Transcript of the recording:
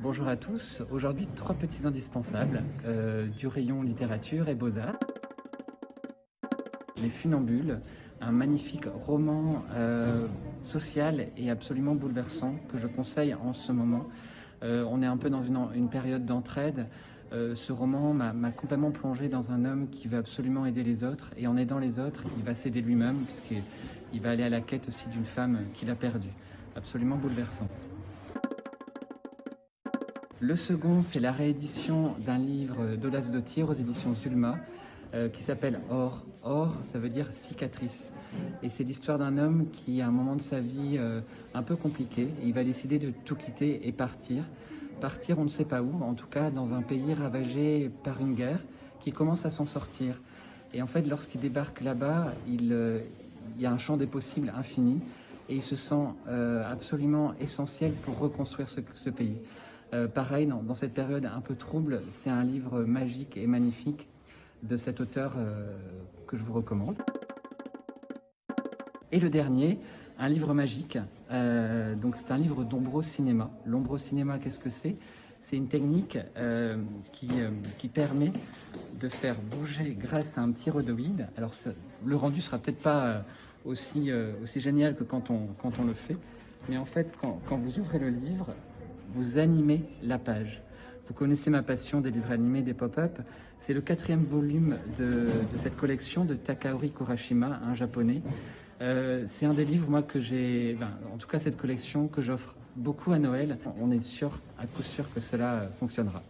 Bonjour à tous, aujourd'hui 3 petits indispensables du rayon littérature et beaux-arts. Les Funambules, un magnifique roman social et absolument bouleversant que je conseille en ce moment. On est un peu dans une période d'entraide. Ce roman m'a complètement plongé dans un homme qui veut absolument aider les autres, et en aidant les autres, il va s'aider lui-même puisqu'il va aller à la quête aussi d'une femme qu'il a perdue. Absolument bouleversant. Le second, c'est la réédition d'un livre d'Olas Dottir aux éditions Zulma qui s'appelle Or. Or, ça veut dire cicatrice. Et c'est l'histoire d'un homme qui, à un moment de sa vie un peu compliqué, et il va décider de tout quitter et partir. Partir, on ne sait pas où, en tout cas dans un pays ravagé par une guerre, qui commence à s'en sortir. Et en fait, lorsqu'il débarque là-bas, il y a un champ des possibles infini, et il se sent absolument essentiel pour reconstruire ce pays. Pareil, dans cette période un peu trouble, c'est un livre magique et magnifique de cet auteur que je vous recommande. Et le dernier, un livre magique, donc c'est un livre d'ombrocinéma. L'ombrocinéma, qu'est-ce que c'est? C'est une technique qui permet de faire bouger grâce à un petit rhodoïde. Alors le rendu sera peut-être pas aussi génial que quand on le fait, mais en fait quand vous ouvrez le livre, vous animez la page. Vous connaissez ma passion des livres animés, des pop-up. C'est le 4e volume de cette collection de Takaori Kurashima, un japonais. C'est un des livres, moi, en tout cas cette collection, que j'offre beaucoup à Noël. On est sûr, à coup sûr, que cela fonctionnera.